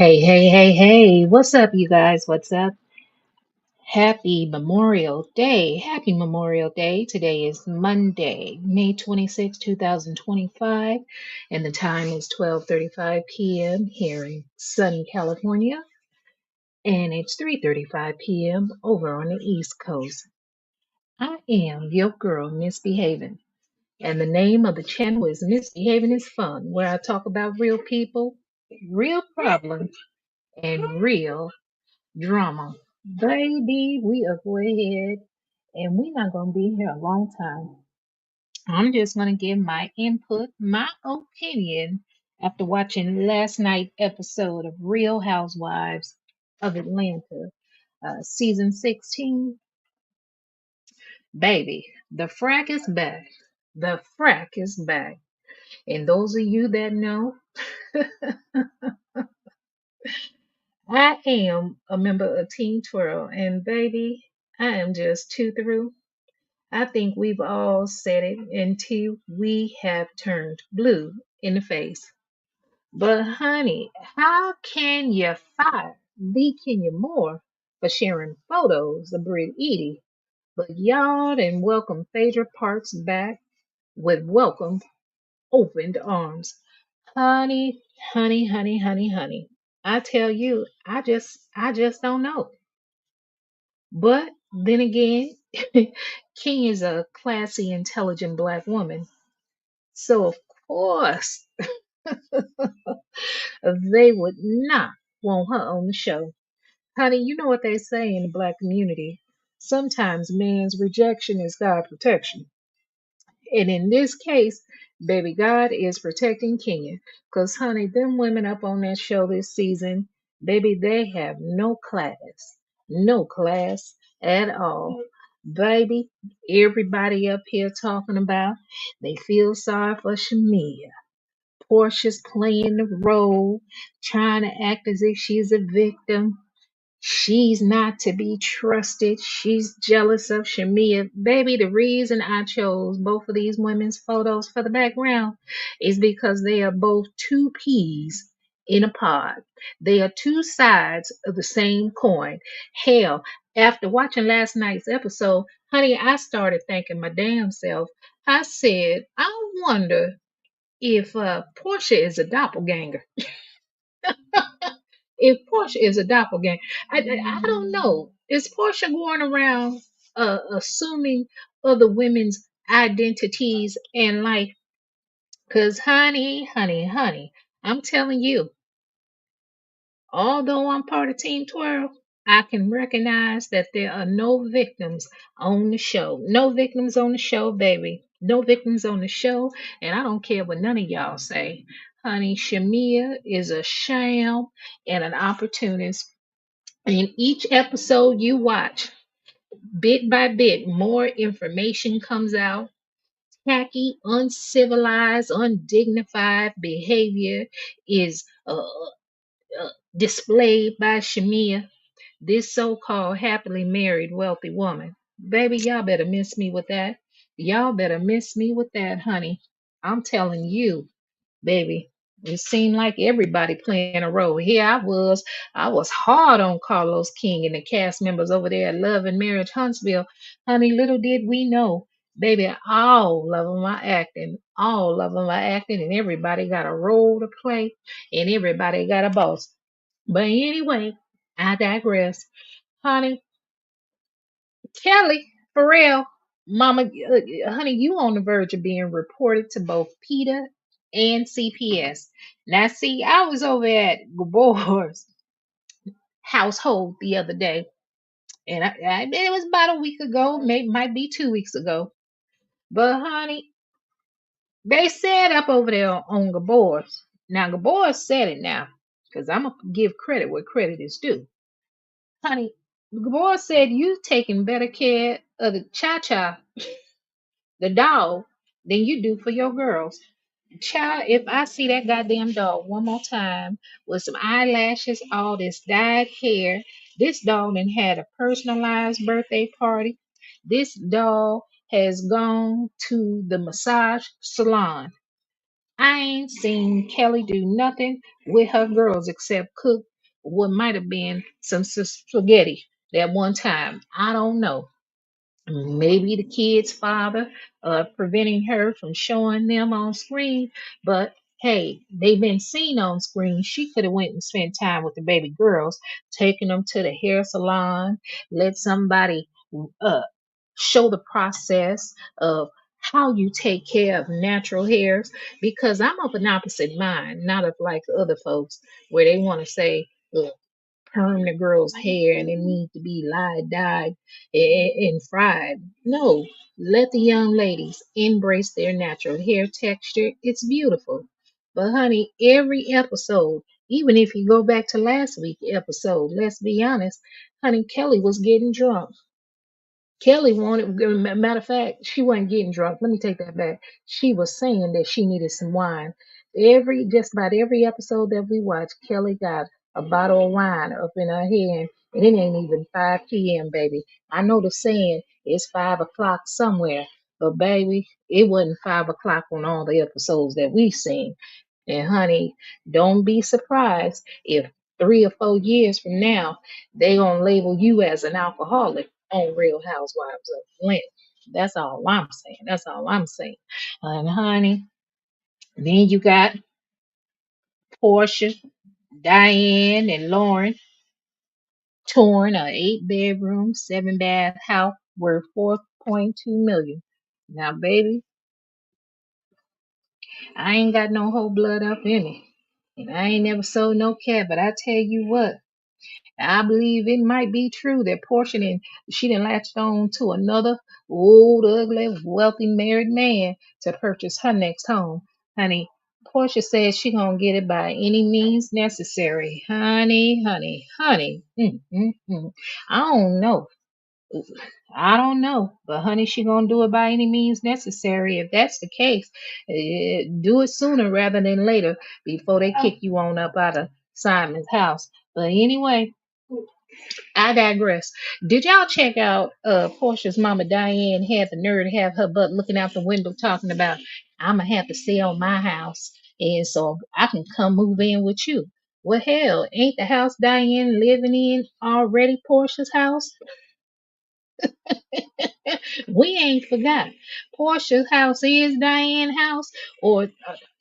Hey, hey, hey, hey. What's up, you guys? What's up? Happy Memorial Day. Happy Memorial Day. Today is Monday, May 26, 2025, and the time is 12:35 p.m. here in sunny California, and it's 3:35 p.m. over on the East Coast. I am your girl, Misbehaving, and the name of the channel is Misbehaving is Fun, where I talk about real people, real problems, and real drama. Baby, we are go ahead and we're not gonna be here a long time. I'm just gonna give my input, my opinion after watching last night's episode of Real Housewives of Atlanta, season 16. Baby, the frack is back. The frack is back. And those of you that know, I am a member of Team Twirl, and baby, I am just too through. I think we've all said it until we have turned blue in the face. But honey, how can you fire the Kenya Moore for sharing photos of Brit Edie? But y'all didn't welcome Phaedra Parks back with welcome opened arms. Honey, honey, honey, honey, honey. I tell you, I just don't know. But then again, King is a classy, intelligent black woman. So, of course, they would not want her on the show. Honey, you know what they say in the black community. Sometimes man's rejection is God protection. And in this case, baby, God is protecting Kenya. Because, honey, them women up on that show this season, baby, they have no class. No class at all. Baby, everybody up here talking about they feel sorry for Shamea. Portia's playing the role, trying to act as if she's a victim. She's not to be trusted. She's jealous of Shamea. Baby, the reason I chose both of these women's photos for the background is because they are both two peas in a pod. They are two sides of the same coin. Hell, after watching last night's episode, honey, I started thinking my damn self. I said, I wonder if Portia is a doppelganger. If Portia is a doppelganger, I don't know. Is Portia going around assuming other women's identities in life? Because, honey, honey, honey, I'm telling you, although I'm part of Team 12, I can recognize that there are no victims on the show. No victims on the show, baby. No victims on the show. And I don't care what none of y'all say. Honey, Shamea is a sham and an opportunist. In each episode you watch, bit by bit, more information comes out. Tacky, uncivilized, undignified behavior is displayed by Shamea, this so called happily married wealthy woman. Baby, y'all better miss me with that. Y'all better miss me with that, honey. I'm telling you. Baby. It seemed like everybody playing a role. Here I was hard on Carlos King and the cast members over there at Love and Marriage Huntsville. Honey, little did we know, baby, all of them are acting. All of them are acting, and everybody got a role to play, and everybody got a boss. But anyway, I digress. Honey, Kelly, for real, Mama, honey, you on the verge of being reported to both PETA and CPS. Now, see, I was over at Gabor's household the other day, and it was about a week ago, maybe might be 2 weeks ago. But honey, they said up over there on Gabor's. Now, Gabor's said it now, because I'm gonna give credit where credit is due. Honey, Gabor said you taking better care of the cha-cha, the dog, than you do for your girls. Child, if I see that goddamn dog one more time with some eyelashes, all this dyed hair, this dog done had a personalized birthday party. This dog has gone to the massage salon. I ain't seen Kelly do nothing with her girls except cook what might have been some spaghetti that one time. I don't know. Maybe the kid's father preventing her from showing them on screen, but hey, they've been seen on screen. She could have went and spent time with the baby girls, taking them to the hair salon, let somebody uh, show the process of how you take care of natural hairs, because I'm of an opposite mind, not of like other folks where they want to say, perm the girl's hair and it needs to be light dyed and fried. No, let the young ladies embrace their natural hair texture. It's beautiful. But honey, every episode, even if you go back to last week's episode, let's be honest, honey, Kelli was getting drunk. Kelli wanted, matter of fact, she wasn't getting drunk. Let me take that back. She was saying that she needed some wine. Just about every episode that we watched, Kelli got a bottle of wine up in her hand, and it ain't even 5 p.m., baby. I know the saying it's 5 o'clock somewhere, but baby, it wasn't 5 o'clock on all the episodes that we seen. And honey, don't be surprised if 3 or 4 years from now they gonna label you as an alcoholic on Real Housewives of Atlanta. That's all I'm saying. That's all I'm saying. And honey, then you got Porsha, Diane, and Lauren touring a 8 bedroom, 7 bath house worth 4.2 million. Now, baby, I ain't got no whole blood up in me. And I ain't never sold no cat, but I tell you what, I believe it might be true that Portia and she done latched on to another old, ugly, wealthy married man to purchase her next home. Honey, Portia says she gonna get it by any means necessary. Honey, honey, honey. I don't know. I don't know, but honey, she gonna do it by any means necessary. If that's the case, do it sooner rather than later before they kick you on up out of Simon's house. But anyway, I digress. Did y'all check out Portia's mama Diane had the nerve to have her butt looking out the window talking about I'ma have to sell my house and so I can come move in with you. Well hell, ain't the house Diane living in already Portia's house? We ain't forgot. Portia's house is Diane's house, or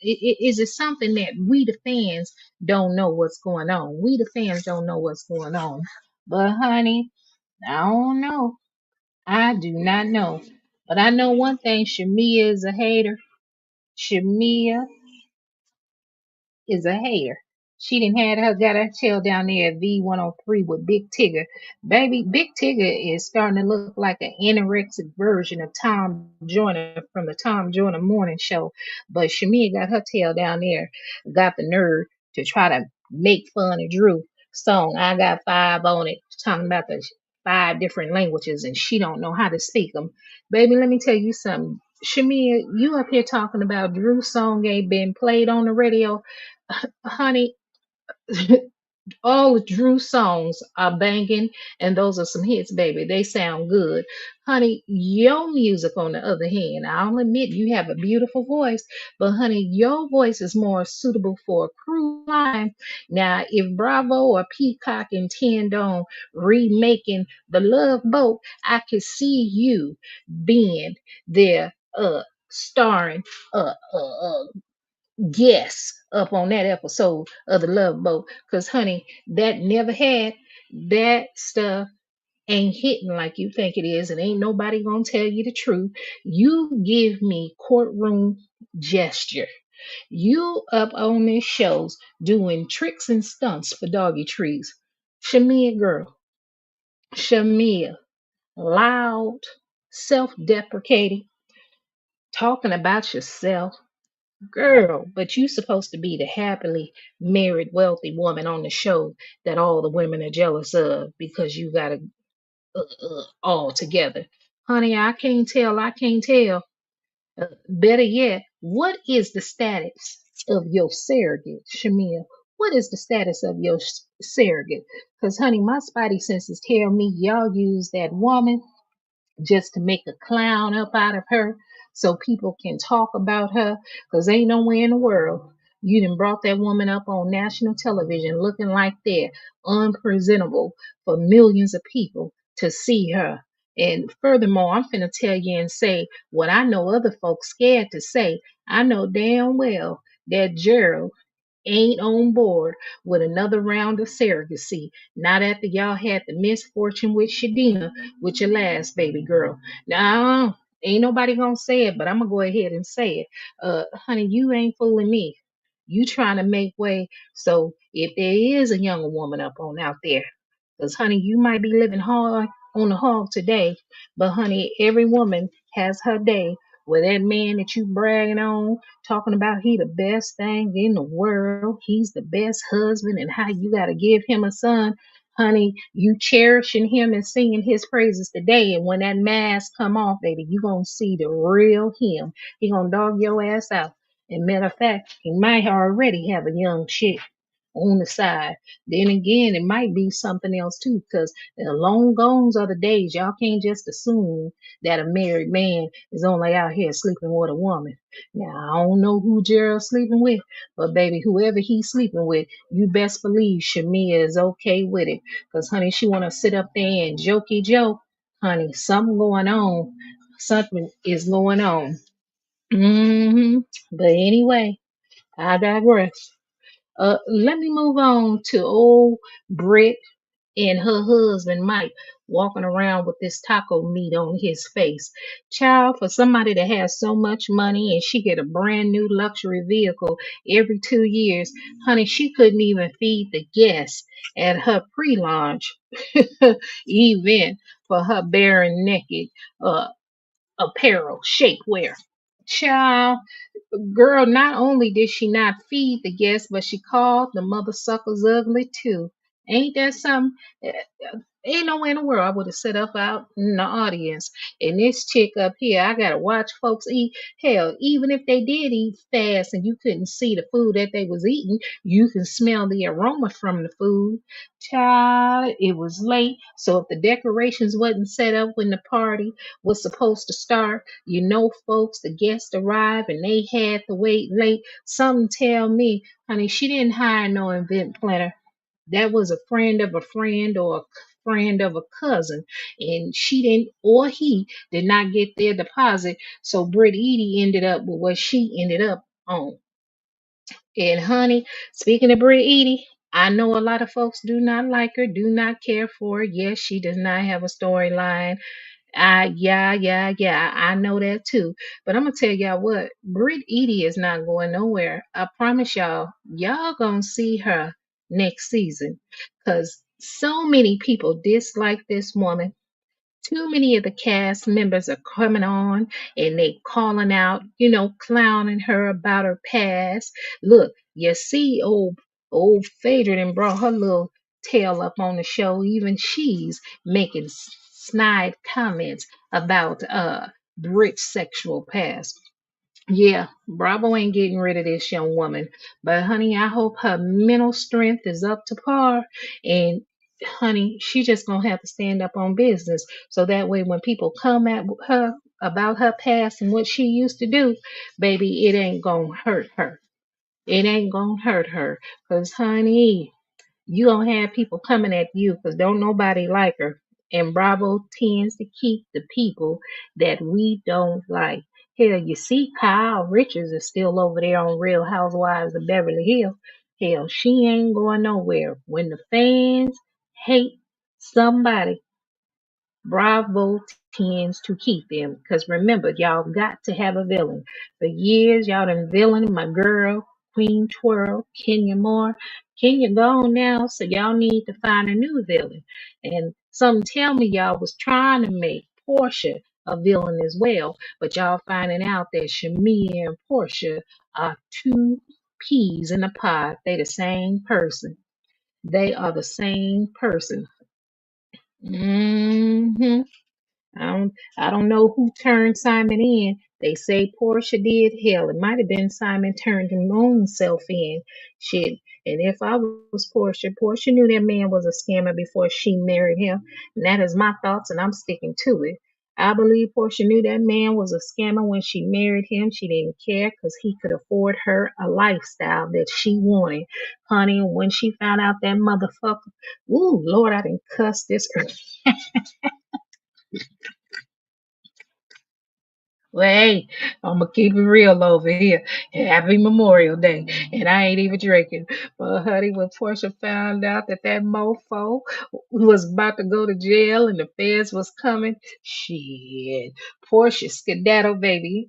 is it something that we the fans don't know what's going on? We the fans don't know what's going on. But honey, I don't know. I do not know. But I know one thing, Shamea is a hater. Shamea is a hater. She didn't had her got her tail down there at V103 with Big Tigger. Baby, Big Tigger is starting to look like an anorexic version of Tom Joyner from the Tom Joyner morning show. But Shamia got her tail down there, got the nerve to try to make fun of Drew song. I got five on it, talking about the 5 different languages, and she don't know how to speak them. Baby, let me tell you something. Shamia, you up here talking about Drew's song ain't been played on the radio. Honey, all Drew songs are banging, and those are some hits, baby. They sound good. Honey, your music, on the other hand, I'll admit you have a beautiful voice, but honey, your voice is more suitable for a cruise line. Now, if Bravo or Peacock intend on remaking The Love Boat, I could see you being there, starring guests up on that episode of the Love Boat. Because, honey, that never had that stuff ain't hitting like you think it is, and ain't nobody gonna tell you the truth. You give me courtroom gesture. You up on these shows doing tricks and stunts for doggy trees. Shamia girl, Shamia, loud, self-deprecating, talking about yourself. Girl, but you supposed to be the happily married, wealthy woman on the show that all the women are jealous of because you got it all together. Honey, I can't tell. I can't tell. Better yet, what is the status of your surrogate, Shamia? What is the status of your surrogate? Because, honey, my spidey senses tell me y'all use that woman just to make a clown up out of her so people can talk about her, because ain't nowhere in the world You done brought that woman up on national television looking like that, unpresentable for millions of people to see her. And furthermore, I'm finna tell you and say what I know other folks scared to say. I know damn well that Gerald ain't on board with another round of surrogacy. Not after y'all had the misfortune with Shadina with your last baby girl. Now, ain't nobody gonna say it, but I'm gonna go ahead and say it. Honey, you ain't fooling me. You trying to make way so if there is a younger woman up on out there, because honey, you might be living hard on the hog today, but honey, every woman has her day where that man that you bragging on, talking about he the best thing in the world, he's the best husband, and how you gotta give him a son. Honey, you cherishing him and singing his praises today, and when that mask come off, baby, you gonna see the real him. He gonna dog your ass out. And matter of fact, he might already have a young chick on the side. Then again, it might be something else too, because the long gones are the days. Y'all can't just assume that a married man is only out here sleeping with a woman. Now, I don't know who Gerald's sleeping with, but baby, whoever he's sleeping with, you best believe Shamea is okay with it. Because, honey, she want to sit up there and jokey joke. Honey, something going on. Something is going on. But anyway, I digress. Let me move on to old Brit and her husband Mike walking around with this taco meat on his face. Child, for somebody that has so much money and she get a brand new luxury vehicle every 2 years, honey, she couldn't even feed the guests at her pre-launch event for her bare and naked uh, apparel, shapewear. Child, girl, not only did she not feed the guests, but she called the mother suckers ugly too. Ain't that something? Eh, Ain't nowhere in the world I would have set up out in the audience. And this chick up here, I gotta watch folks eat. Hell, even if they did eat fast and you couldn't see the food that they was eating, you can smell the aroma from the food. Child, it was late, so if the decorations wasn't set up when the party was supposed to start, you know, folks, the guests arrived and they had to wait late. Something tell me, honey, she didn't hire no event planner. That was a friend of a friend or a friend of a cousin, and she didn't or he did not get their deposit. So Britt Edie ended up with what she ended up on. And honey, speaking of Britt Edie, I know a lot of folks do not like her, do not care for her. Yes, she does not have a storyline. Yeah, I know that too. But I'm gonna tell y'all what, Brit Edie is not going nowhere. I promise y'all, y'all gonna see her next season. Cause so many people dislike this woman. Too many of the cast members are coming on and they calling out, clowning her about her past. Look, you see old Phaedra and brought her little tail up on the show. Even she's making snide comments about Brit's sexual past. Yeah, Bravo ain't getting rid of this young woman. But honey, I hope her mental strength is up to par. And honey, she just gonna have to stand up on business. So that way when people come at her about her past and what she used to do, baby, it ain't gonna hurt her. It ain't gonna hurt her. Cause honey, you gonna have people coming at you because don't nobody like her. And Bravo tends to keep the people that we don't like. Hell, you see Kyle Richards is still over there on Real Housewives of Beverly Hills. Hell, she ain't going nowhere. When the fans hate somebody, Bravo tends to keep them. Because remember, y'all got to have a villain. For years, y'all done villain my girl, Queen Twirl, Kenya Moore. Kenya gone now, so y'all need to find a new villain. And some tell me y'all was trying to make Porsha a villain as well, but y'all finding out that Shamea and Porsha are two peas in a pod. They the same person. They are the same person. Hmm I don't know who turned Simon in. They say Portia did. Hell, it might have been Simon turned his own self in. Shit. And if I was Portia, Portia knew that man was a scammer before she married him. And that is my thoughts, and I'm sticking to it. I believe Portia knew that man was a scammer when she married him. She didn't care because he could afford her a lifestyle that she wanted. Honey, when she found out that motherfucker, ooh, Lord, I didn't cuss this. Well, hey, I'm gonna keep it real over here. Happy Memorial Day, and I ain't even drinking. But honey, when Portia found out that that mofo was about to go to jail and the feds was coming, shit, Portia skedaddle, baby.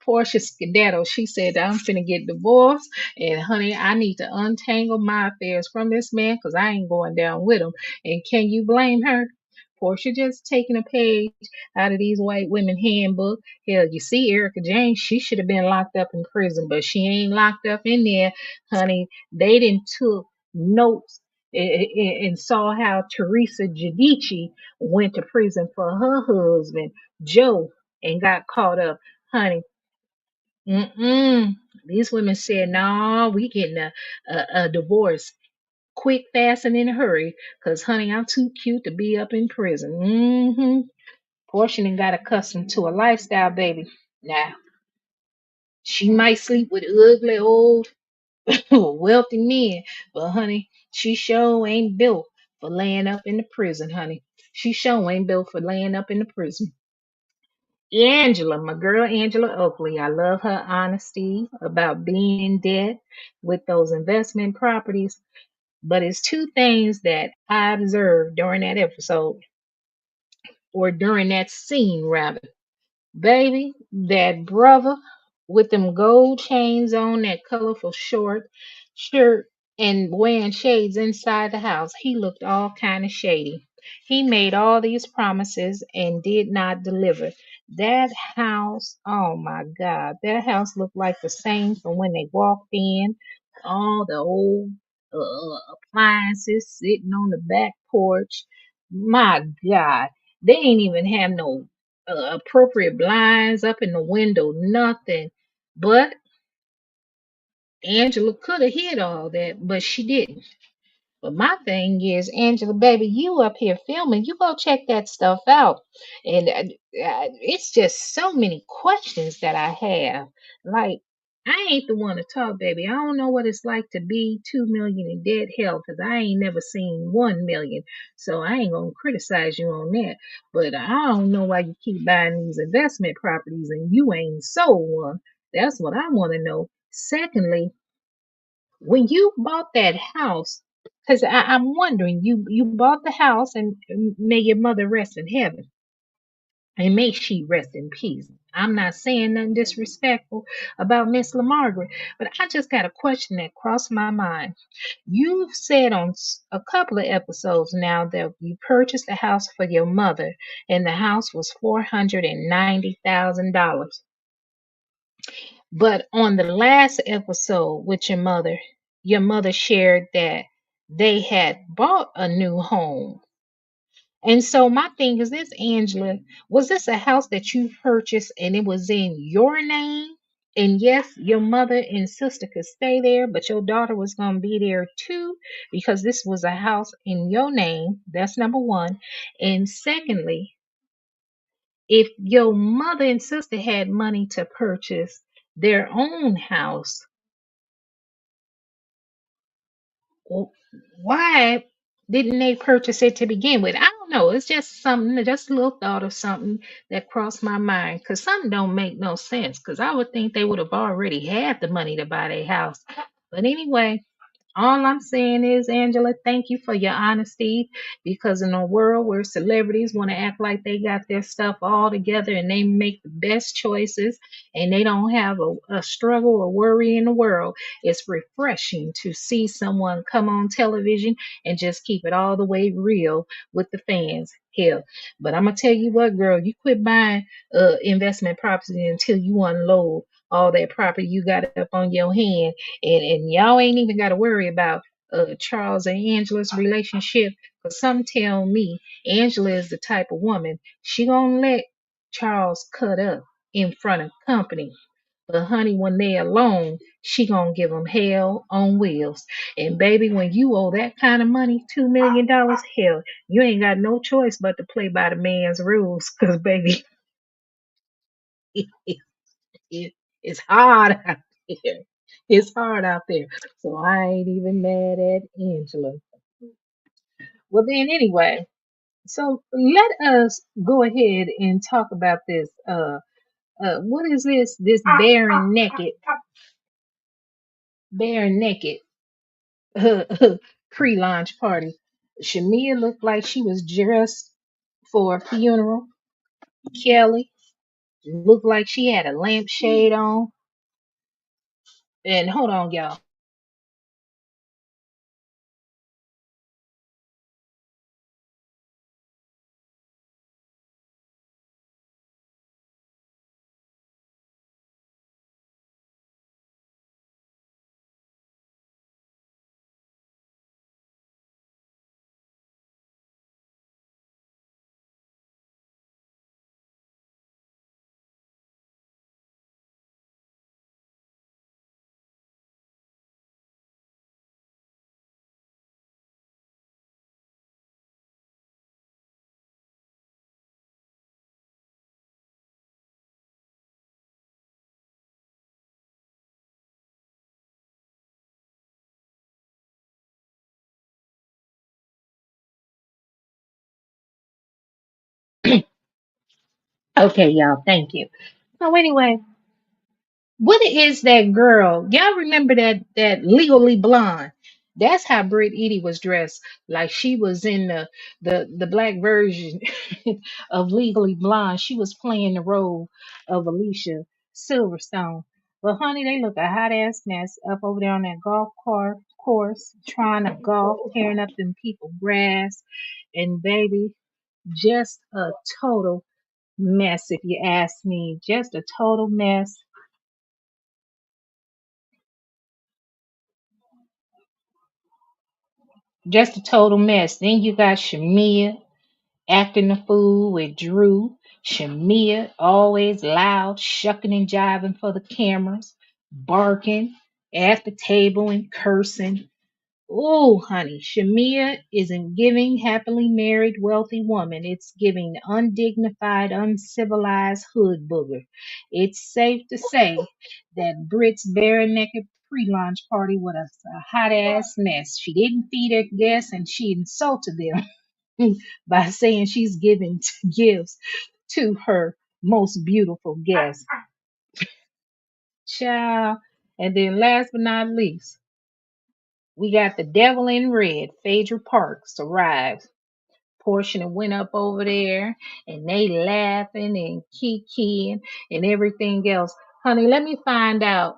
Portia skedaddle. She said, "I'm finna get divorced, and honey, I need to untangle my affairs from this man because I ain't going down with him." And can you blame her? Portia just taking a page out of these white women handbook. Hell, you see Erica Jane, she should have been locked up in prison, but she ain't locked up in there, honey. They didn't took notes and saw how Teresa Giudice went to prison for her husband, Joe, and got caught up, honey. Mm-mm. These women said, "No, we getting a divorce quick, fast, and in a hurry, because, honey, I'm too cute to be up in prison." Mm-hmm. Portia done got accustomed to a lifestyle, baby. Now, she might sleep with ugly old wealthy men, but honey, she sure ain't built for laying up in the prison, honey. She sure ain't built for laying up in the prison. Angela, my girl Angela Oakley, I love her honesty about being in debt with those investment properties. But it's two things that I observed during that episode, or during that scene, rather. Baby, that brother with them gold chains on, that colorful short shirt, and wearing shades inside the house, he looked all kind of shady. He made all these promises and did not deliver. That house, oh my God, that house looked like the same from when they walked in. All the old appliances sitting on the back porch. My God, they ain't even have no appropriate blinds up in the window, nothing. But Angela could have hid all that, but she didn't. But my thing is, Angela, baby, you up here filming, you go check that stuff out. And it's just so many questions that I have. Like, I ain't the one to talk, baby. I don't know what it's like to be 2 million in dead hell because I ain't never seen 1 million. So I ain't gonna criticize you on that. But I don't know why you keep buying these investment properties and you ain't sold one. That's what I want to know. Secondly, when you bought that house, because I'm wondering, you bought the house, and may your mother rest in heaven, and may she rest in peace. I'm not saying nothing disrespectful about Miss LaMargaret, but I just got a question that crossed my mind. You've said on a couple of episodes now that you purchased a house for your mother, and the house was $490,000. But on the last episode with your mother shared that they had bought a new home. And so my thing is this, Angela, was this a house that you purchased and it was in your name? And yes, your mother and sister could stay there, but your daughter was going to be there too because this was a house in your name. That's number one. And secondly, if your mother and sister had money to purchase their own house, why didn't they purchase it to begin with? I don't know. It's just something, just a little thought of something that crossed my mind. Because something don't make no sense. Because I would think they would have already had the money to buy their house. But anyway, all I'm saying is, Angela, thank you for your honesty, because in a world where celebrities want to act like they got their stuff all together and they make the best choices and they don't have a struggle or worry in the world, it's refreshing to see someone come on television and just keep it all the way real with the fans. Hell, but I'm going to tell you what, girl, you quit buying investment property until you unload all that property you got up on your hand, and y'all ain't even got to worry about Charles and Angela's relationship. Because some tell me Angela is the type of woman she gonna let Charles cut up in front of company. But honey, when they alone, she gonna give them hell on wheels. And baby, when you owe that kind of money, $2 million, hell, you ain't got no choice but to play by the man's rules. Cause baby, it's hard out there. It's hard out there. So I ain't even mad at Angela. Well then, anyway. So let us go ahead and talk about this. What is this? This bare naked pre-launch party. Shamea looked like she was dressed for a funeral. Kelli looked like she had a lampshade on. And hold on, y'all. Okay, y'all. Thank you. So anyway, what is that girl? Y'all remember that Legally Blonde? That's how Brit Edie was dressed. Like she was in the black version of Legally Blonde. She was playing the role of Alicia Silverstone. But honey, they look a hot ass mess up over there on that course, trying to golf, tearing up them people grass, and baby, just a total mess. If you ask me, just a total mess. Just a total mess. Then you got Shamea acting the fool with Drew. Shamea always loud, shucking and jiving for the cameras, barking at the table and cursing. Oh, honey, Shamea isn't giving happily married wealthy woman. It's giving undignified, uncivilized hood booger. It's safe to say that Brit's bare naked pre-launch party was a hot ass mess. She didn't feed her guests and she insulted them by saying she's giving gifts to her most beautiful guest. Child. And then last but not least, we got the devil in red, Phaedra Parks, arrives. Porsha went up over there and they laughing and kikiing and everything else. Honey, let me find out.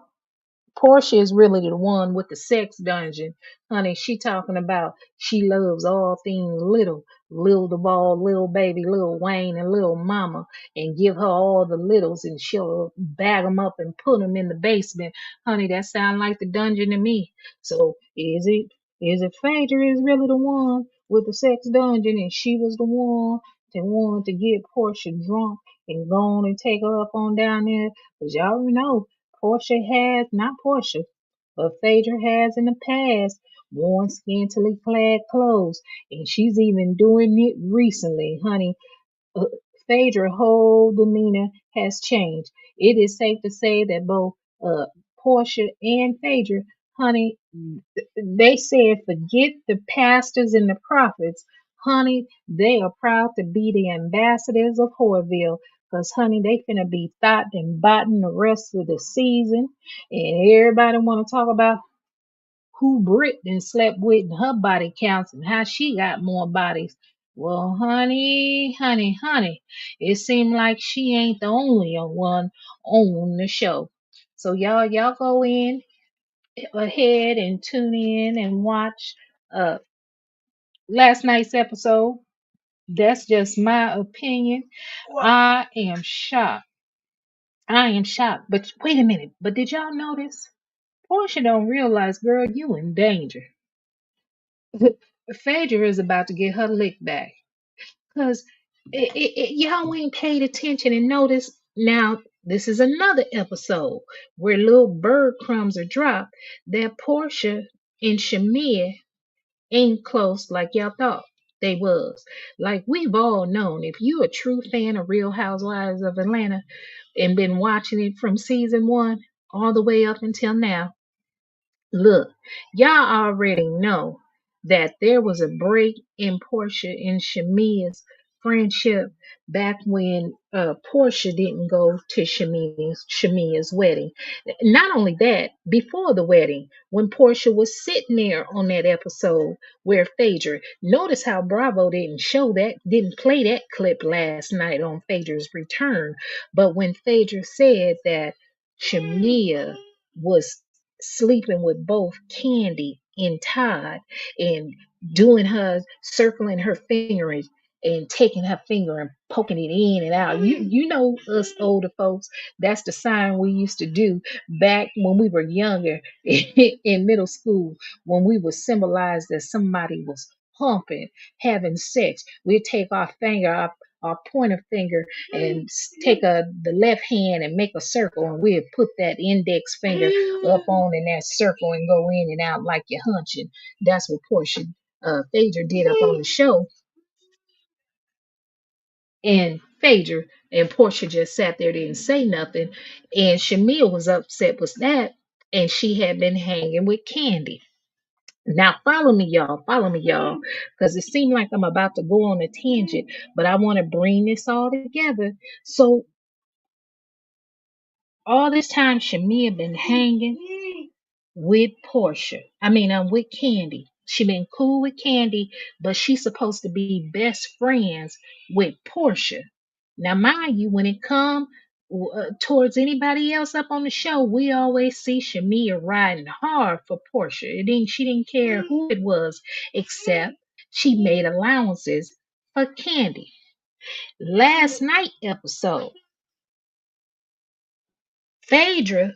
Porsha is really the one with the sex dungeon. Honey, she talking about she loves all things little. Lil Duval, Lil Baby, Lil Wayne, and Lil Mama, and give her all the littles, and she'll bag them up and put them in the basement. Honey, that sound like the dungeon to me. So is it Phaedra is really the one with the sex dungeon, and she was the one that wanted to get Porsha drunk and go on and take her up on down there? Cause y'all know Porsha has, not Porsha, but Phaedra has in the past worn scantily clad clothes, and she's even doing it recently, honey. uh, Phaedra's whole demeanor has changed. It is safe to say that both uh, Porsha and Phaedra, honey, they said forget the pastors and the prophets. Honey, they are proud to be the ambassadors of Whoreville. Cause honey, they finna be thought and botting the rest of the season. And everybody wanna talk about who Brit then slept with and her body counts and how she got more bodies. Well, honey, it seemed like she ain't the only one on the show. So y'all go in ahead and tune in and watch uh last night's episode. That's just my opinion. I am shocked. I am shocked. But wait a minute. But did y'all notice? Portia don't realize, girl, you in danger. Phaedra is about to get her lick back. Because y'all ain't paid attention and noticed. Now, This is another episode where little bird crumbs are dropped that Porsha and Shamea ain't close like y'all thought they was. Like we've all known, if you a true fan of Real Housewives of Atlanta and been watching it from season one all the way up until now, look, y'all already know that there was a break in Porsha and Shamea's friendship back when Porsha didn't go to Shamea's wedding. Not only that, before the wedding, when Porsha was sitting there on that episode where Phaedra, notice how Bravo didn't play that clip last night on Phaedra's return. But when Phaedra said that Shamea was sleeping with both Candy and Todd and doing her circling her finger and taking her finger and poking it in and out. You know us older folks, that's the sign we used to do back when we were younger in middle school when we were symbolized that somebody was humping, having sex. We'd take our finger, our pointer finger, and take the left hand and make a circle, and we'd put that index finger up on in that circle and go in and out like you're hunching. That's what Portia Phaedra did up on the show. And Phaedra and Portia just sat there, didn't say nothing. And Shamil was upset with that. And she had been hanging with Candy. Now follow me, y'all, because it seemed like I'm about to go on a tangent, but I want to bring this all together. So all this time, Shamia been hanging with Portia. With Candy. She been cool with Candy, but she's supposed to be best friends with Portia. Now, mind you, when it come towards anybody else up on the show, we always see Shamia riding hard for Portia. She didn't care who it was, except she made allowances for Candy. Last night episode, Phaedra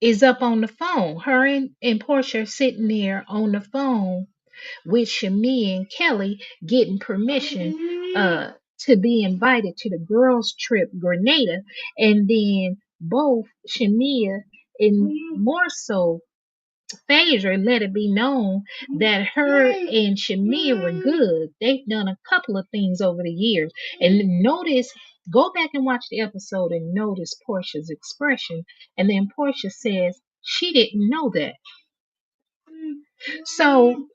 is up on the phone. Her and Portia are sitting there on the phone with Shamea and Kelli getting permission to be invited to the girls' trip Grenada. And then both Shamea and more so Phaedra let it be known that her and Shamea were good. They've done a couple of things over the years. And notice, go back and watch the episode and notice Portia's expression. And then Portia says she didn't know that. So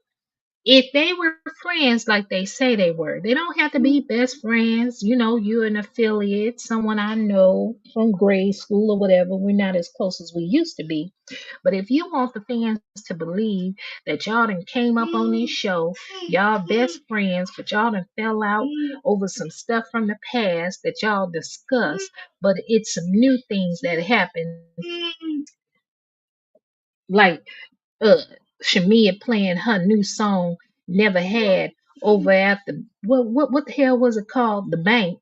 if they were friends like they say they were, they don't have to be best friends. You know, you're an affiliate, someone I know from grade school or whatever. We're not as close as we used to be. But if you want the fans to believe that y'all done came up on this show, y'all best friends, but y'all done fell out over some stuff from the past that y'all discussed, but it's some new things that happened, like uh Shamia playing her new song Never Had over at the what the hell was it called? The bank.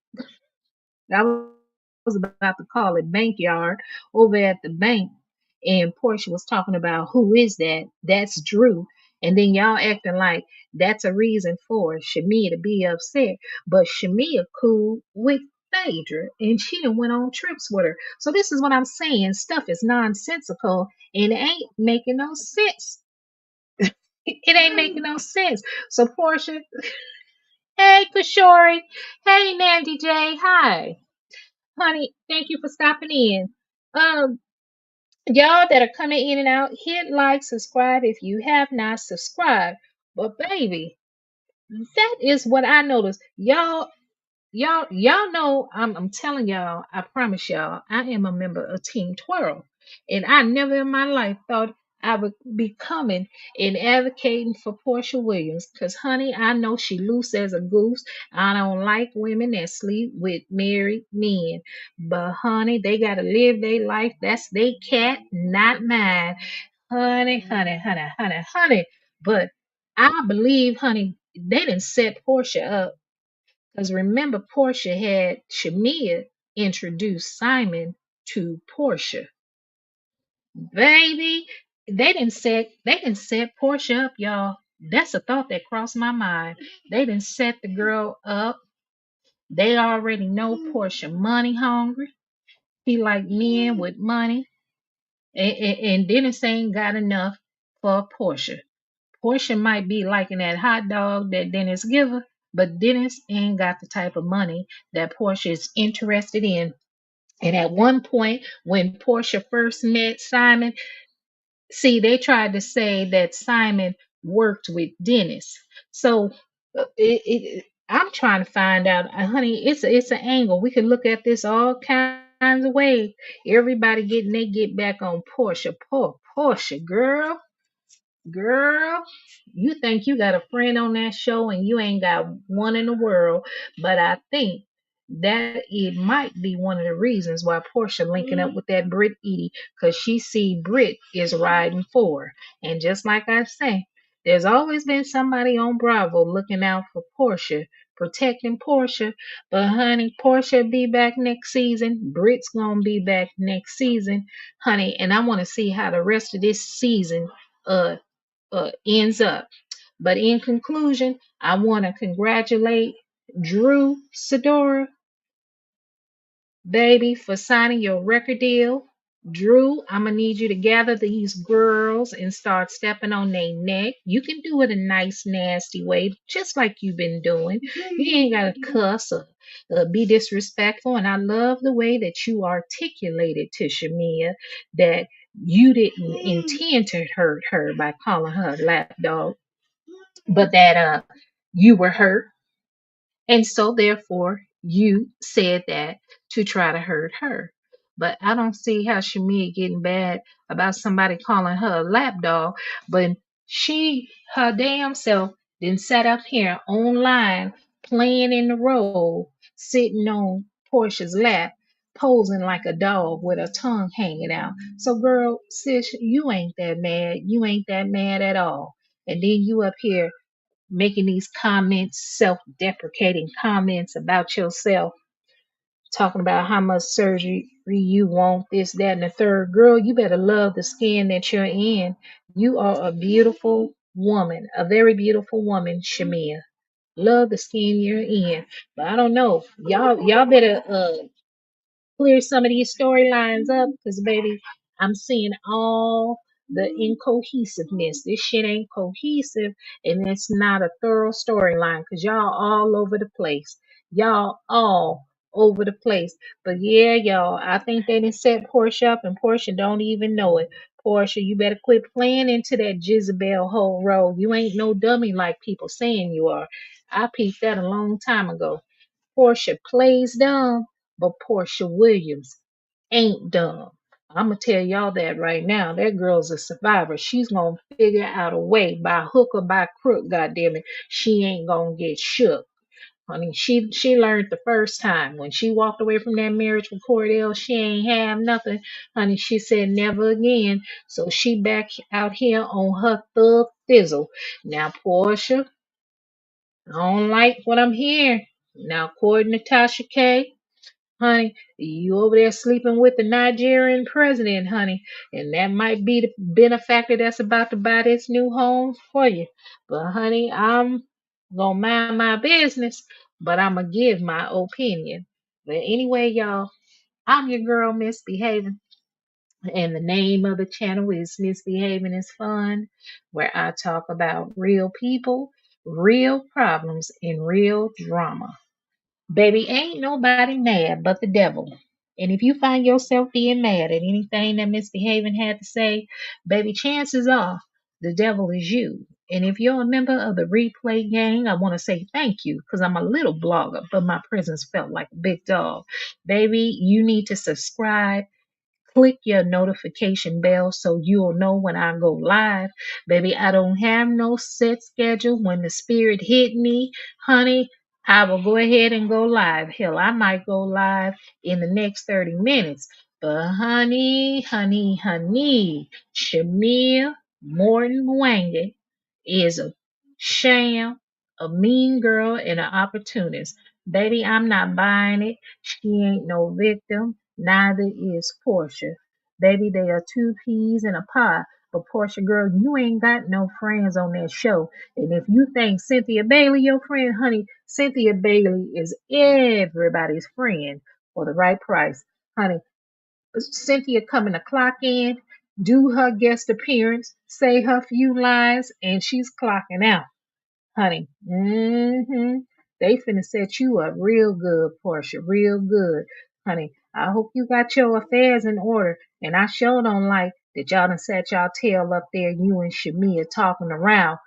I was about to call it Bankyard over at the bank. And Portia was talking about who is that? That's Drew. And then y'all acting like that's a reason for Shamia to be upset. But Shamia cool with Phaedra and she done went on trips with her. So this is what I'm saying. Stuff is nonsensical and it ain't making no sense. It ain't making no sense. So Portia, hey Kashori, hey Mandy J, hi. Honey, thank you for stopping in. Um, y'all that are coming in and out, hit like, subscribe if you have not subscribed. But baby, that is what I noticed. Y'all know I'm telling y'all, I promise y'all, I am a member of Team 12. And I never in my life thought I would be coming and advocating for Portia Williams. Cause honey, I know she loose as a goose. I don't like women that sleep with married men. But honey, they gotta live their life. That's their cat, not mine. Honey. But I believe, honey, they didn't set Portia up because remember, Portia had Shamia introduce Simon to Portia. Baby, they didn't set Portia up, y'all. That's a thought that crossed my mind. They didn't set the girl up. They already know Portia money hungry. He like men with money, and Dennis ain't got enough for Porsha. Porsha might be liking that hot dog that Dennis give her, but Dennis ain't got the type of money that Porsha is interested in. And at one point, when Porsha first met Simon, see, they tried to say that Simon worked with Dennis. So I'm trying to find out, honey. It's an angle. We could look at this all kinds of ways. Everybody getting they get back on Porsha. Poor Porsha, girl. Girl, you think you got a friend on that show and you ain't got one in the world. But I think that it might be one of the reasons why Portia linking up with that Brit Edie, because she see Brit is riding for her. And just like I say, there's always been somebody on Bravo looking out for Portia, protecting Portia. But honey, Portia be back next season. Brit's gonna be back next season, honey. And I want to see how the rest of this season uh ends up. But in conclusion, I want to congratulate Drew Sidora, baby, for signing your record deal. Drew, I'm gonna need you to gather these girls and start stepping on their neck. You can do it a nice, nasty way, just like you've been doing. You ain't gotta cuss or be disrespectful. And I love the way that you articulated to Shamea that you didn't intend to hurt her by calling her a lapdog, but that you were hurt, and so therefore you said that to try to hurt her. But I don't see how Shamia getting bad about somebody calling her a lapdog, but she her damn self then sat up here online playing in the role, sitting on Portia's lap, posing like a dog with her tongue hanging out. So girl, sis, you ain't that mad. You ain't that mad at all. And then you up here making these comments, self deprecating comments about yourself, talking about how much surgery you want, this, that, and the third. Girl, you better love the skin that you're in. You are a beautiful woman, a very beautiful woman, Shamia. Love the skin you're in. But I don't know. Y'all better clear some of these storylines up, because baby, I'm seeing all the incohesiveness. This shit ain't cohesive, and it's not a thorough storyline because y'all all over the place. Y'all all over the place. But yeah, y'all, I think they done set Portia up, and Portia don't even know it. Portia, you better quit playing into that Jezebel whole role. You ain't no dummy like people saying you are. I peeped that a long time ago. Portia plays dumb, but Portia Williams ain't dumb. I'm gonna tell y'all that right now. That girl's a survivor. She's gonna figure out a way, by hook or by crook, goddamn it. She ain't gonna get shook. Honey, she learned the first time when she walked away from that marriage with Cordell. She ain't have nothing, honey. She said never again. So she back out here on her thug thizzle. Now, Portia, I don't like what I'm hearing. Now, according to Tasha K, honey, you over there sleeping with the Nigerian president, honey, and that might be the benefactor that's about to buy this new home for you. But honey, I'm gonna mind my business, but I'm gonna give my opinion. But anyway, y'all, I'm your girl, Misbehaving, and the name of the channel is Misbehaving is Fun, where I talk about real people, real problems, and real drama. Baby, ain't nobody mad but the devil. And if you find yourself being mad at anything that Misbehaving had to say, baby, chances are the devil is you. And if you're a member of the replay gang, I want to say thank you, because I'm a little blogger, but my presence felt like a big dog. Baby, you need to subscribe. Click your notification bell so you'll know when I go live. Baby, I don't have no set schedule. When the spirit hit me, honey, I will go ahead and go live. Hell, I might go live in the next 30 minutes. But honey, Shamia Morton Wangan is a sham, a mean girl, and an opportunist. Baby, I'm not buying it. She ain't no victim. Neither is Portia. Baby, they are two peas in a pod. But Portia, girl, you ain't got no friends on that show. And if you think Cynthia Bailey your friend, honey, Cynthia Bailey is everybody's friend for the right price. Honey, Cynthia coming to clock in, do her guest appearance, say her few lines, and she's clocking out, honey. They finna set you up real good, Porsha, real good, honey. I hope you got your affairs in order. And I sure don't like that y'all done sat y'all tail up there, you and Shamea talking around,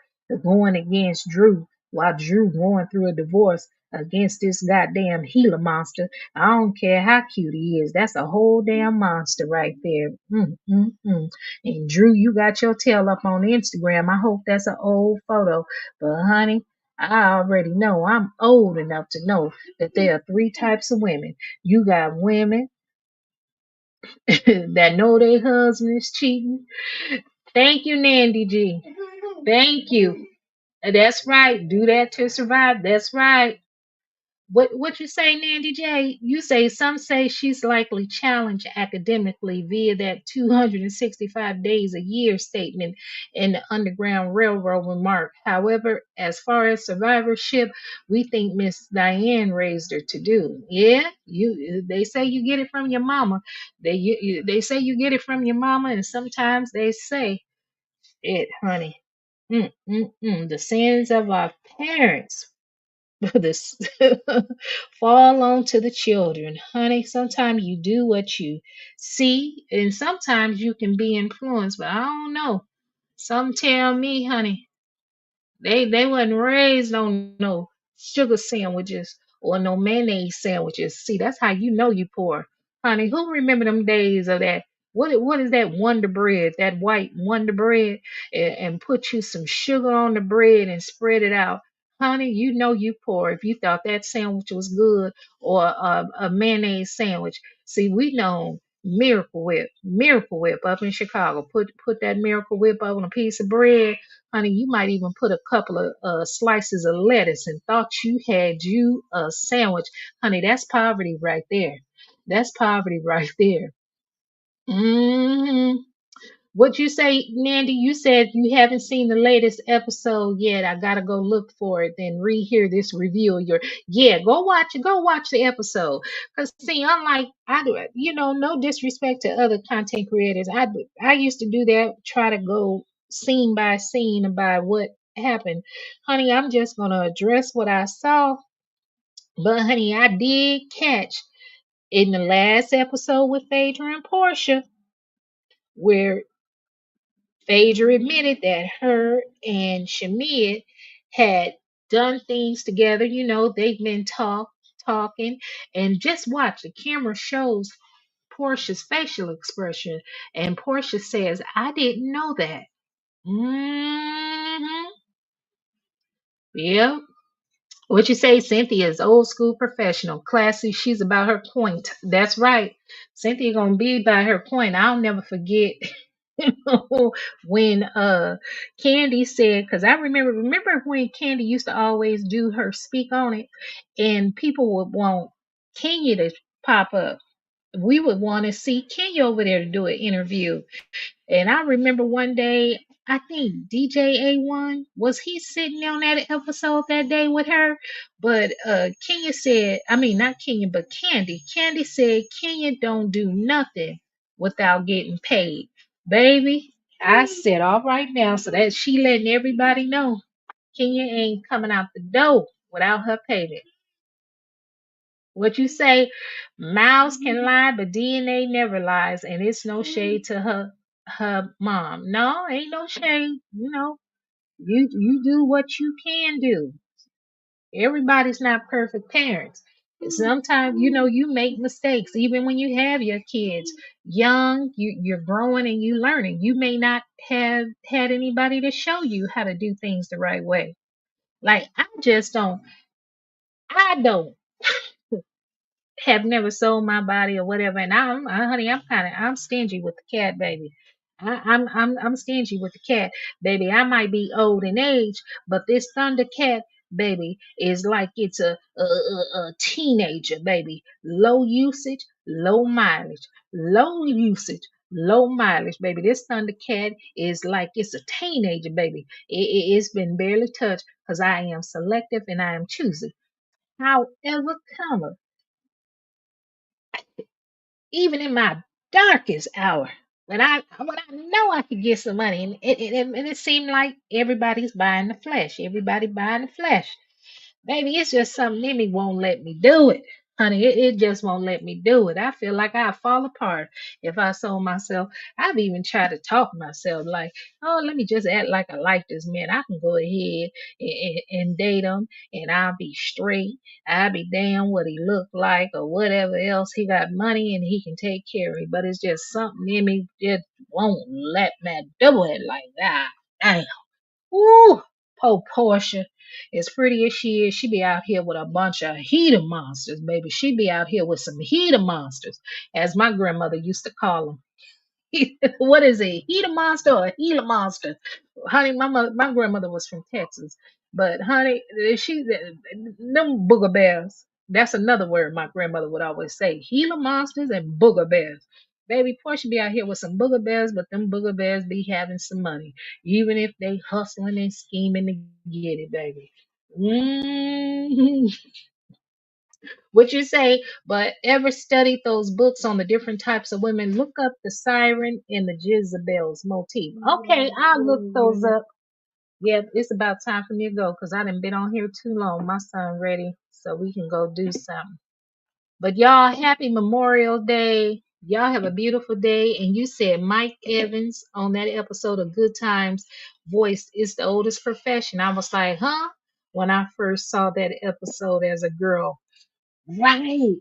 going against Drew, while Drew going through a divorce against this goddamn Gila monster. I don't care how cute he is. That's a whole damn monster right there. And Drew, you got your tail up on Instagram. I hope that's an old photo. But honey, I already know. I'm old enough to know that there are three types of women. You got women that know their husband is cheating. Thank you, Nandy G. Thank you. That's right. Do that to survive. That's right. What you say, Nandy J? You say some say she's likely challenged academically via that 265 days a year statement in the Underground Railroad remark. However, as far as survivorship, we think Miss Diane raised her to do. Yeah, they say you get it from your mama. They say you get it from your mama, and sometimes they say it, honey. The sins of our parents this fall on to the children, honey. Sometimes you do what you see, and sometimes you can be influenced, but I don't know. Some tell me, honey, they wasn't raised on no sugar sandwiches or no mayonnaise sandwiches. See, that's how you know you poor, honey. Who remember them days of that? What is that Wonder Bread? That white Wonder Bread, and put you some sugar on the bread and spread it out, honey. You know you poor if you thought that sandwich was good, or a mayonnaise sandwich. See, we know Miracle Whip up in Chicago. Put that Miracle Whip up on a piece of bread. Honey, you might even put a couple of slices of lettuce and thought you had you a sandwich. Honey, that's poverty right there. That's poverty right there. hmm What you say, Nandy? You said you haven't seen the latest episode yet. I gotta go look for it, then rehear this review of your. Yeah, go watch the episode. Cause see, unlike I do, no disrespect to other content creators. I used to do that. Try to go scene by scene by what happened. Honey, I'm just gonna address what I saw. But honey, I did catch in the last episode with Phaedra and Porsha where Phaedra admitted that her and Shamea had done things together. They've been talking, and just watch. The camera shows Portia's facial expression, and Portia says, "I didn't know that." hmm Yep. What you say, Cynthia is old school professional, classy. She's about her point. That's right. Cynthia gonna be by her point. I'll never forget when Candy said, because I remember when Candy used to always do her speak on it, and people would want Kenya to pop up. We would want to see Kenya over there to do an interview. And I remember one day, I think DJ A1 was he sitting on that episode that day with her, but Kenya said, I mean not Kenya, but Candy. Candy said Kenya don't do nothing without getting paid. Baby, I said all right now, so that she letting everybody know Kenya ain't coming out the door without her payment. What you say, mouths can lie, but DNA never lies, and it's no shade to her mom. No, ain't no shade. You do what you can do. Everybody's not perfect parents. And sometimes, you make mistakes, even when you have your kids young. You're growing and you learning. You may not have had anybody to show you how to do things the right way. Like I don't have never sold my body or whatever. And honey, I'm stingy with the cat, baby. I'm stingy with the cat, baby. I might be old in age, but this Thundercat, baby, is like it's a teenager, baby. Low usage, low mileage, low usage. Low mileage, baby. This Thundercat is like it's a teenager, baby. It's been barely touched because I am selective and I am choosy. However, comma, even in my darkest hour when I know I could get some money, and it seemed like everybody's buying the flesh. Everybody buying the flesh. Baby, it's just something in me won't let me do it. Honey, it just won't let me do it. I feel like I'd fall apart if I sold myself. I've even tried to talk myself like, oh, let me just act like I like this man. I can go ahead and date him and I'll be straight. I'll be damn what he looked like or whatever else. He got money and he can take care of me. But it's just something in me just won't let me do it like that. Damn. Ooh, poor Porsha. As pretty as she is, she be out here with a bunch of heater monsters, baby. She be out here with some heater monsters, as my grandmother used to call them. What is it? Heater monster or a Gila monster? Honey, my grandmother was from Texas, but honey, them booger bears. That's another word my grandmother would always say. Gila monsters and booger bears. Baby, Portia be out here with some booger bears, but them booger bears be having some money, even if they hustling and scheming to get it, baby. Mm. What you say, but ever studied those books on the different types of women? Look up the Siren and the Jezebel's motif. Okay, I'll look those up. Yeah, it's about time for me to go because I done been on here too long. My son ready, so we can go do something. But y'all, happy Memorial Day. Y'all have a beautiful day. And you said Mike Evans on that episode of Good Times voiced It's the Oldest Profession. I was like, huh? When I first saw that episode as a girl. Right.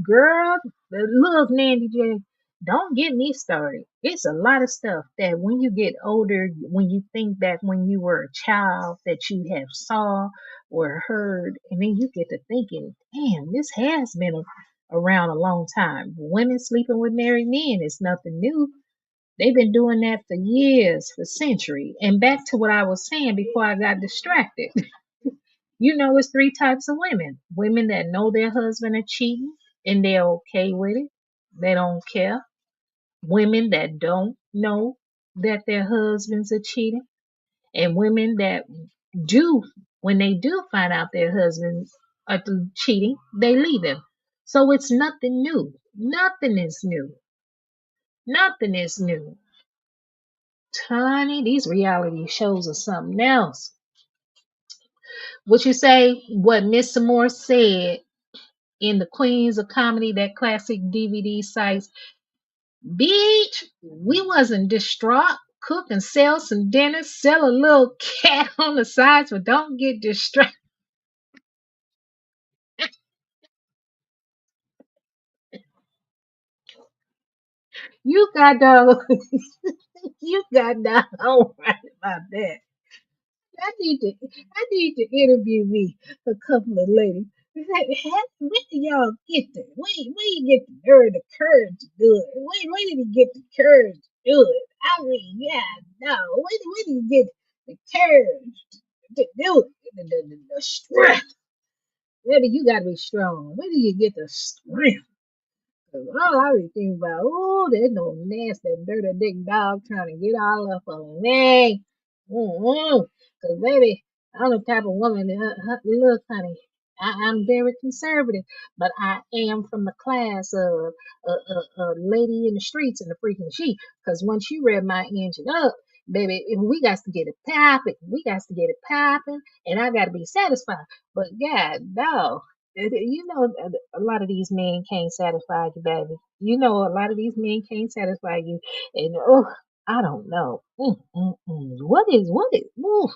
Girl, look, Nandy J, don't get me started. It's a lot of stuff that when you get older, when you think back when you were a child that you have saw or heard, and then you get to thinking, damn, this has been around a long time. Women sleeping with married men is nothing new. They've been doing that for years, for centuries. And back to what I was saying before I got distracted. You know, it's three types of women: women that know their husband are cheating and they're okay with it, they don't care; women that don't know that their husbands are cheating; and women that do, when they do find out their husbands are cheating, they leave him. So it's nothing new. Nothing is new. Nothing is new. Tiny, these reality shows are something else. What you say, what Miss Moore said in the Queens of Comedy, that classic DVD sites. Bitch, we wasn't distraught. Cook and sell some dinner, sell a little cat on the sides, but don't get distracted. You got dog. You got dog. All right about that. I need to interview me a couple of ladies. When do y'all get the when you get the nerve, the courage to do it? When did you get the courage to do it? I mean, yeah, no. When do you get the courage to do it? The strength. Maybe you gotta be strong. When do you get the strength? 'Cause all I be thinking about, oh, there's no nasty, dirty dick dog trying to get all up on me. Mm-hmm. Cause baby, I'm the type of woman that, look, honey, I'm very conservative, but I am from the class of a lady in the streets and the freaking sheep. Cause once you rev my engine up, baby, we got to get it popping. We got to get it popping, and I got to be satisfied. But God, no. You know, a lot of these men can't satisfy you, baby. You know, a lot of these men can't satisfy you. And, oh, I don't know. What is, ooh,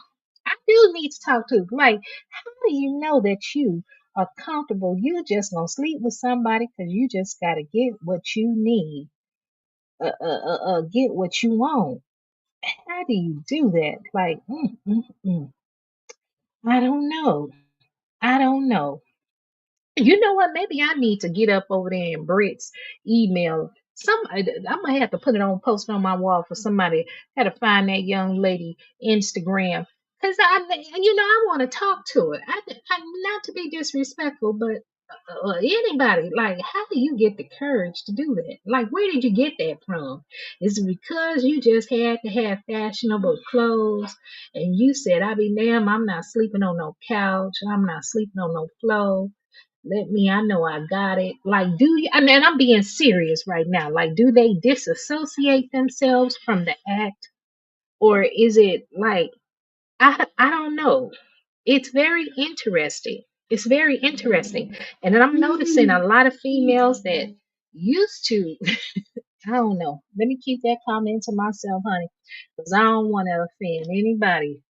I do need to talk to. Like, how do you know that you are comfortable? You just gonna sleep with somebody because you just gotta get what you need, get what you want. How do you do that? Like, I don't know. I don't know. You know what? Maybe I need to get up over there in Brit's email. I'm gonna have to put it on, post it on my wall for somebody. Had to find that young lady Instagram because I want to talk to her. Not to be disrespectful, but anybody, like, how do you get the courage to do that? Like, where did you get that from? Is it because you just had to have fashionable clothes and you said, I be damn, I'm not sleeping on no couch, I'm not sleeping on no floor? Let me, I know I got it. Like, do you, I mean, I'm being serious right now. Like, do they disassociate themselves from the act? Or is it like, I don't know. It's very interesting. It's very interesting. And then I'm noticing a lot of females that used to, I don't know. Let me keep that comment to myself, honey, because I don't want to offend anybody.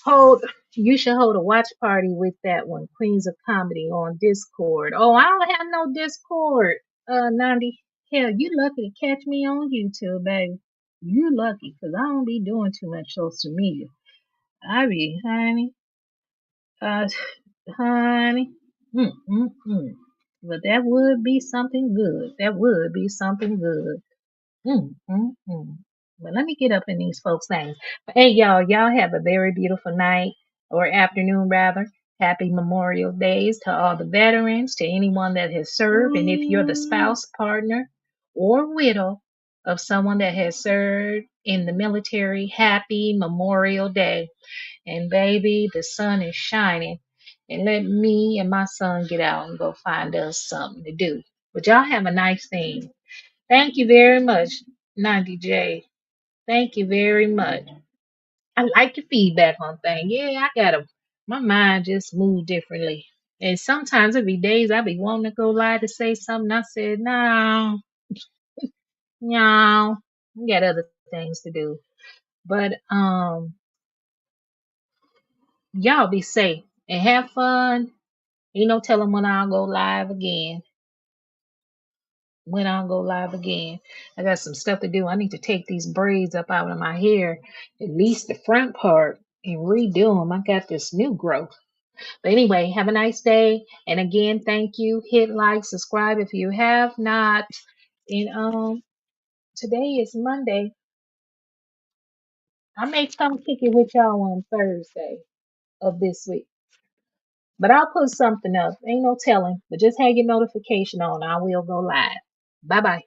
Hold, you should hold a watch party with that one, Queens of Comedy on Discord. Oh, I don't have no Discord, Nandi. Hell, you lucky to catch me on YouTube, baby. You lucky, cause I don't be doing too much social media. I be, honey, uh, honey, but that would be something good. That would be something good. Mm, mm, mm. But let me get up in these folks' names. Hey, y'all have a very beautiful night or afternoon, rather. Happy Memorial Days to all the veterans, to anyone that has served. And if you're the spouse, partner, or widow of someone that has served in the military, happy Memorial Day. And baby, the sun is shining. And let me and my son get out and go find us something to do. But y'all have a nice thing. Thank you very much, 90J. Thank you very much. I like your feedback on things. Yeah, I got my mind just moved differently. And sometimes it be days I be wanting to go live to say something. I said, no, no, we got other things to do. But y'all be safe and have fun. Ain't no telling when I'll go live again. When I'll go live again. I got some stuff to do. I need to take these braids up out of my hair, at least the front part, and redo them. I got this new growth. But anyway, have a nice day. And again, thank you. Hit like, subscribe if you have not. And today is Monday. I may come kick it with y'all on Thursday of this week. But I'll put something up. Ain't no telling. But just have your notification on. I will go live. Bye bye.